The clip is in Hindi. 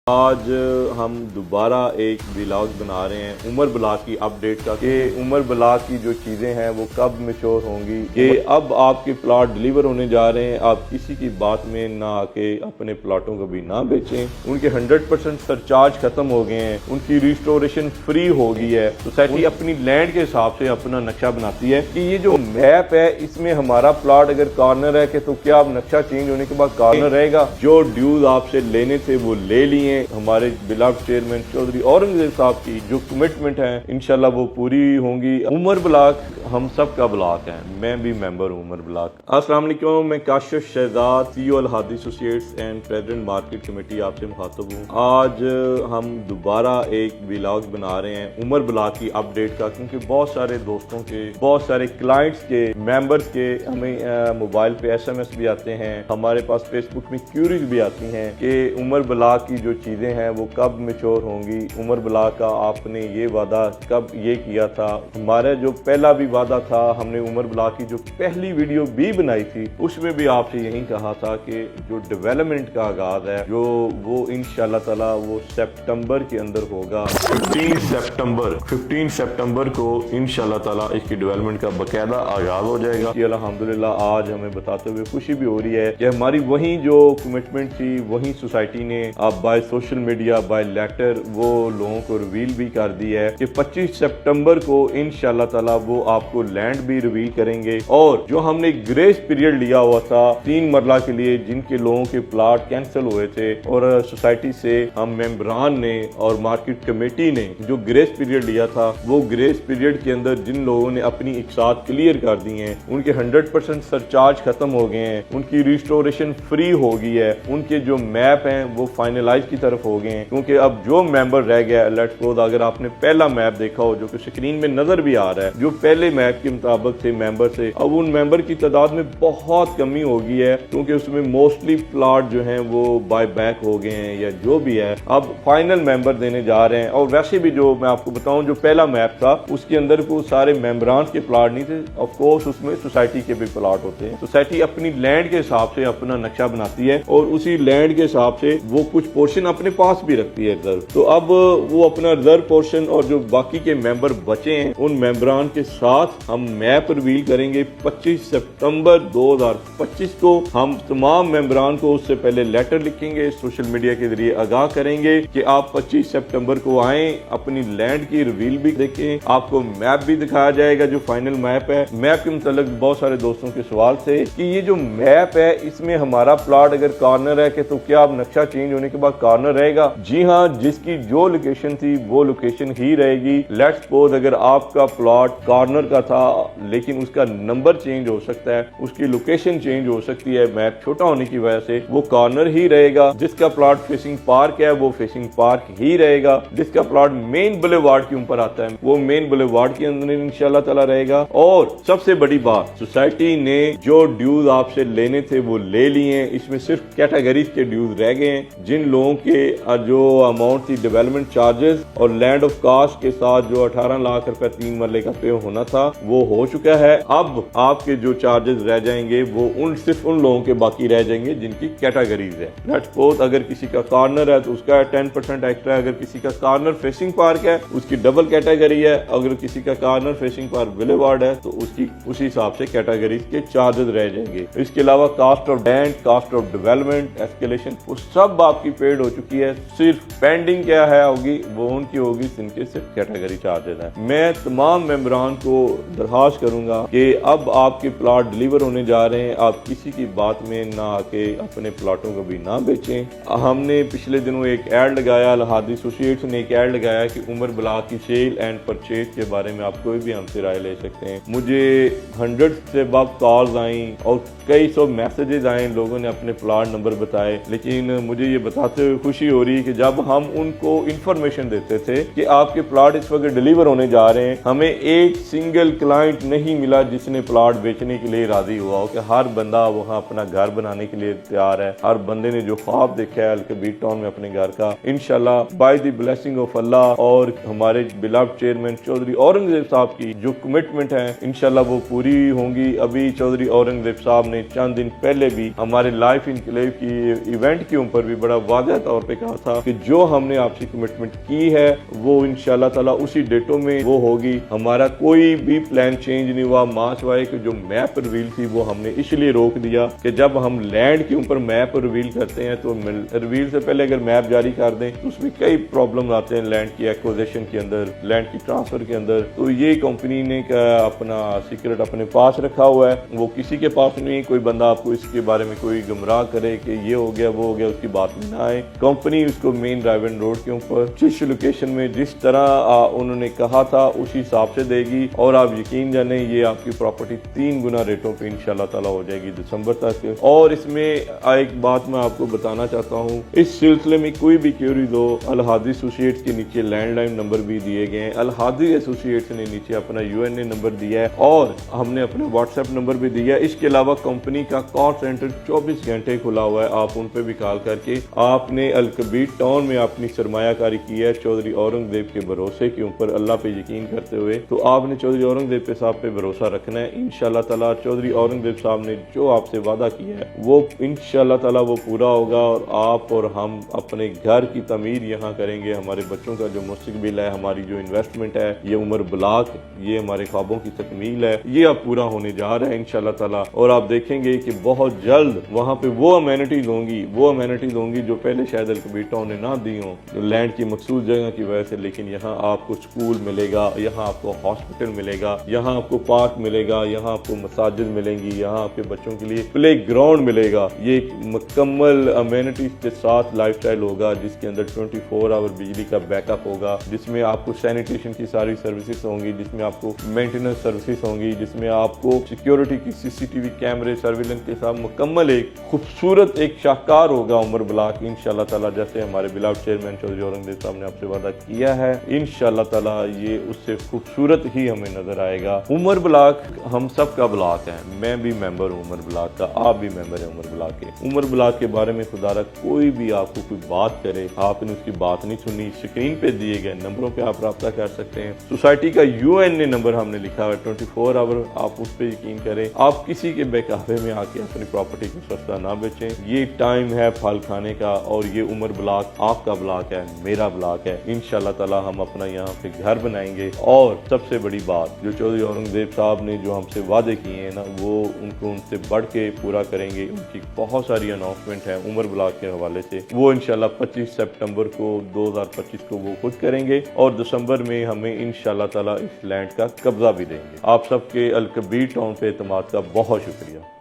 आज हम दोबारा एक व्लॉग बना रहे हैं उमर ब्लॉक की अपडेट का कि उमर ब्लॉक की जो चीज़ें हैं वो कब मैच्योर होंगी। कि अब आपके प्लॉट डिलीवर होने जा रहे हैं, आप किसी की बात में ना आके अपने प्लॉटों को भी ना बेचें। उनके 100% सरचार्ज खत्म हो गए हैं, उनकी रिस्टोरेशन फ्री हो गई है। सोसाइटी अपनी लैंड के हिसाब से अपना नक्शा बनाती है कि ये जो मैप है इसमें हमारा प्लॉट अगर कॉर्नर है कि तो क्या अब नक्शा चेंज होने के बाद कॉर्नर रहेगा। जो ड्यूज आपसे लेने थे वो ले लिए। हमारे बिलाव चेयरमैन चौधरी औरंगजेब साहब की जो कमिटमेंट है इंशाल्लाह वो पूरी होंगी। उमर ब्लॉक हम सब का ब्लॉक है, मैं भी मेंबर हूँ उमर ब्लॉक। अस्सलाम वालेकुम, मैं Kashif Shahzad CEO Al Hadi associates and president market committee आपसे मुखातब हूँ। आज हम दोबारा एक व्लॉग बना रहे हैं उमर ब्लॉक की अपडेट का, क्योंकि बहुत सारे दोस्तों के, बहुत सारे क्लाइंट्स के, मेंबर्स के हमें मोबाइल पे SMS भी आते हैं, हमारे पास फेसबुक में क्यूरीज भी आती हैं कि उमर ब्लॉक की जो चीज़ें हैं वो कब मैच्योर होंगी। उमर ब्लॉक का आपने ये वादा कब ये किया था। हमारा जो पहला भी वादा था, हमने उमर ब्लॉक की जो पहली वीडियो भी बनाई थी उसमें भी आपसे यही कहा था कि जो डेवलपमेंट का आगाज है जो वो इंशाल्लाह ताला वो सितंबर के अंदर होगा। 15 सितंबर को इंशाल्लाह ताला इसकी डेवलपमेंट का बाकायदा आगाज हो जाएगा। अल्हम्दुलिल्लाह आज हमें बताते हुए खुशी भी हो रही है कि हमारी वही जो कमिटमेंट थी वही सोसाइटी ने अब by social media, by letter वो लोगों को रिवील भी कर दी है कि 25 सितंबर को इंशाल्लाह ताला वो आपको लैंड भी रिवील करेंगे। और जो हमने ग्रेस पीरियड लिया हुआ था 3 मरला के लिए, जिनके लोगों के प्लाट कैंसिल हुए थे, और सोसाइटी से हम मेंबरान ने और मार्केट कमेटी ने जो ग्रेस पीरियड लिया था वो ग्रेस पीरियड के अंदर जिन लोगों ने अपनी इकसात क्लियर कर दी हैं, उनके 100% सरचार्ज खत्म हो गए हैं, उनकी रिस्टोरेशन फ्री हो गई है, उनके जो मैप हैं वो फाइनलाइज की तरफ हो गए हैं। क्योंकि अब जो मेंबर रह गया, लेट्स सपोज अगर आपने पहला मैप देखा हो जो कि स्क्रीन में नजर भी आ रहा है, जो पहले मैप के मुताबिक थे मेंबर से, अब उन मेंबर की तादाद में बहुत कमी हो गई है, क्योंकि उसमें मोस्टली प्लॉट जो हैं वो बाय बैक हो गए हैं या जो भी है, अब फाइनल मेंबर देने जा रहे हैं। और वैसे भी जो मैं आपको बताऊं जो पहला मैप था उसके अंदर को सारे मेंबरान के प्लॉट नहीं थे, ऑफ कोर्स उसमें सोसाइटी के भी प्लॉट होते हैं। सोसाइटी अपनी लैंड के हिसाब से अपना नक्शा बनाती है और उसी लैंड के हिसाब से वो कुछ पोर्शन अपने पास भी रखती है रिजर्व। तो अब वो अपना रिजर्व पोर्शन और जो बाकी के मेंबर बचे हैं उन मेंबरान के साथ हम मैप रिवील करेंगे 25 सितंबर 2025 को। हम तमाम मेंबरान को उससे पहले लेटर लिखेंगे, सोशल मीडिया के जरिए आगाह करेंगे कि आप 25 सितंबर को आएं, अपनी लैंड की रिवील भी देखें, आपको मैप भी दिखाया जाएगा जो फाइनल मैप है। मैप के मुताबिक बहुत सारे दोस्तों के सवाल थे कि ये जो मैप है इसमें हमारा प्लॉट अगर कॉर्नर है कि तो क्या अब नक्शा चेंज होने के बाद कॉर्नर रहेगा। जी हाँ, जिसकी जो लोकेशन थी वो लोकेशन ही रहेगी। लेट्स सपोज अगर आपका प्लॉट कॉर्नर का था लेकिन उसका नंबर चेंज हो सकता है, उसकी लोकेशन चेंज हो सकती है मैप छोटा होने की वजह से, वो कॉर्नर ही रहेगा। जिसका प्लॉट फेसिंग पार्क है वो फेसिंग पार्क ही रहेगा। जिसका प्लॉट मेन बुलेवार्ड के ऊपर आता है वो मेन बुलेवार्ड के अंदर इंशाल्लाह ताला रहेगा। और सबसे बड़ी बात, सोसाइटी ने जो ड्यूज आपसे लेने थे वो ले लिए। इसमें सिर्फ कैटेगरीज के ड्यूज रह गए हैं। जिन लोगों के जो अमाउंट थी डेवलपमेंट चार्जेस और लैंड ऑफ कास्ट के साथ जो 18 लाख रुपए 3 मरले का पे होना था वो हो चुका है। अब आपके जो चार्जेस रह जाएंगे वो सिर्फ उन लोगों के बाकी रह जाएंगे जिनकी कैटेगरीज है। लेट्स सपोज अगर किसी का कॉर्नर है तो उसका 10% एक्स्ट्रा, अगर किसी का कॉर्नर फेसिंग पार्क है उसकी डबल कैटेगरी है, अगर किसी का कॉर्नर फेसिंग पार्क बुलेवार्ड है तो उसकी उसी हिसाब से कैटेगरीज के चार्जेस रह जाएंगे। इसके अलावा cost of land, cost of development, escalation वो सब आपकी पेड हो चुकी है। सिर्फ पेंडिंग क्या है होगी वो उनकी होगी जिनके सिर्फ कैटेगरी चार्जेस हैं। मैं तमाम मेंबरान को दरखास्त करूंगा कि अब आपके प्लॉट डिलीवर होने जा रहे हैं, आप किसी की बात में ना आके अपने प्लॉटों को भी ना बेचें। हमने पिछले दिनों एक ऐड लगाया, अल हादी एसोसिएट्स ने एक ऐड लगाया कि उमर ब्लॉक की सेल एंड परचेज के बारे में आप कोई भी हमसे राय ले सकते हैं। मुझे 100 से अब कॉल्स आई और कई सौ मैसेजेस आए, लोगों ने अपने प्लॉट नंबर बताए, लेकिन मुझे ये बताते हुए खुशी हो रही है कि जब हम उनको इंफॉर्मेशन देते थे कि आपके प्लॉट इस वक्त डिलीवर होने जा रहे हैं, हमें एक सिंगल क्लाइंट नहीं मिला जिसने प्लॉट बेचने के लिए राजी हुआ हो। कि हर बंदा वहाँ अपना घर बनाने के लिए तैयार है, हर बंदे ने जो ख्वाब देखा है अल-कबीर टाउन में अपने घर का, इंशाल्लाह बाय द ब्लेसिंग ऑफ अल्लाह और हमारे बिलव्ड चेयरमैन चौधरी औरंगजेब साहब की जो कमिटमेंट है इंशाल्लाह वो पूरी होंगी। अभी चौधरी औरंगजेब साहब ने चंद दिन पहले भी हमारे लाइफ इनकलेव की इवेंट के ऊपर भी बड़ा वाज़ह तौर तौर पे कहा था कि जो हमने आपसी कमिटमेंट की है वो इंशाल्लाह ताला उसी डेटों में वो होगी। हमारा कोई भी प्लान चेंज नहीं हुआ। मार्च वाई की जो मैप रिवील थी वो हमने इसलिए रोक दिया कि जब हम लैंड के ऊपर मैप रिवील करते हैं तो रिवील से पहले अगर मैप जारी कर दें तो उसमें कई प्रॉब्लम आते हैं लैंड की एक्विजिशन के अंदर, लैंड की ट्रांसफर के अंदर। तो ये कंपनी ने अपना सीक्रेट अपने पास रखा हुआ है, वो किसी के पास नहीं। कोई बंदा आपको इसके बारे में कोई गुमराह करे कि ये हो गया वो हो गया, उसकी बात में ना आए। कंपनी उसको मेन ड्राइव एंड रोड के ऊपर जिस लोकेशन में जिस तरह उन्होंने कहा था उसी हिसाब से देगी। और आप यकीन जाने ये आपकी प्रॉपर्टी 3 गुना रेटों पे इंशाल्लाह ताला हो जाएगी दिसंबर तक। और इसमें एक बात मैं आपको बताना चाहता हूँ, इस सिलसिले में कोई भी क्यूरीज हो, अल हादी एसोसिएट्स के नीचे लैंडलाइन नंबर भी दिए गए हैं। अल हादी एसोसिएट्स ने नीचे अपना यूएनए नंबर दिया है और हमने अपने व्हाट्सएप नंबर भी दिया है। इसके अलावा कंपनी का कॉल सेंटर 24 घंटे खुला हुआ है, आप उन पे भी कॉल करके आपने अल कबीर टाउन में अपनी सरमायाकारी की है चौधरी औरंगजेब के भरोसे के ऊपर, अल्लाह पे यकीन करते हुए, तो आपने चौधरी औरंगजेब के साहब पे भरोसा रखना है। इंशाल्लाह ताला चौधरी औरंगजेब साहब ने जो आपसे वादा किया है वो इंशाल्लाह ताला वो पूरा होगा और आप और हम अपने घर की तमीर यहाँ करेंगे। हमारे बच्चों का जो मुस्तकबिल है, हमारी जो इन्वेस्टमेंट है, ये उमर ब्लॉक, ये हमारे ख्वाबों की तकमील है, ये अब पूरा होने जा रहा है इंशाल्लाह ताला। और आप देखेंगे कि बहुत जल्द वहाँ पे वो अमेनिटीज होंगी जो पहले शायद अल कबीर टाउन ने ना दी हों, जो लैंड की मखसूस जगह की वजह से। लेकिन यहाँ आपको स्कूल मिलेगा, यहाँ आपको हॉस्पिटल मिलेगा, यहाँ आपको पार्क मिलेगा, यहाँ आपको मसाजिद मिलेंगी, यहाँ आपके बच्चों के लिए प्ले ग्राउंड मिलेगा। ये एक मुकम्मल अमेनिटीज के साथ लाइफस्टाइल होगा जिसके अंदर 24 आवर बिजली का बैकअप होगा, जिसमें आपको सैनिटेशन की सारी सर्विसेज होंगी, जिसमें आपको मेंटेनेंस सर्विसेज होंगी, जिसमें आपको सिक्योरिटी की सीसीटीवी कैमरे सर्विलेंस के साथ मुकम्मल एक खूबसूरत एक शाहकार होगा उमर ब्लॉक इंशाल्लाह ताला, जैसे हमारे बिलावड चेयरमैन चौधरी औरंगजेब साहब ने आपसे वादा किया है। इंशाल्लाह ताला ये उससे खूबसूरत ही हमें नजर आएगा। उमर ब्लॉक हम सब का ब्लॉक है, मैं भी मेंबर हूँ उमर ब्लॉक का, आप भी मेंबर है उमर ब्लॉक के। उमर ब्लॉक के बारे में खुदारा कोई भी आपको कोई बात करे, आपने उसकी बात नहीं सुनी, स्क्रीन पे दिए गए नंबरों पे आप रब्ता कर सकते हैं। सोसाइटी का यूएनए नंबर हमने लिखा है 24 आवर, आप उस पर यकीन करें। आप किसी के बेकावे में आके अपनी प्रॉपर्टी को सस्ता ना बेचें। ये टाइम है फल खाने का और ये उमर ब्लॉक आपका ब्लॉक है, मेरा ब्लॉक है। इंशाल्लाह ताला हम अपना यहाँ पे घर बनाएंगे। और सबसे बड़ी बात जो चौधरी औरंगजेब साहब ने जो हमसे वादे किए हैं ना, वो उनको उनसे बढ़ के पूरा करेंगे। उनकी बहुत सारी अनाउंसमेंट है उमर ब्लॉक के हवाले से, वो इंशाल्लाह 25 सितंबर को 2025 को वो खुद करेंगे और दिसंबर में हमें इंशाल्लाह ताला इस लैंड का कब्जा भी देंगे। आप सबके अल कबीर टाउन पे एतमाद का बहुत शुक्रिया।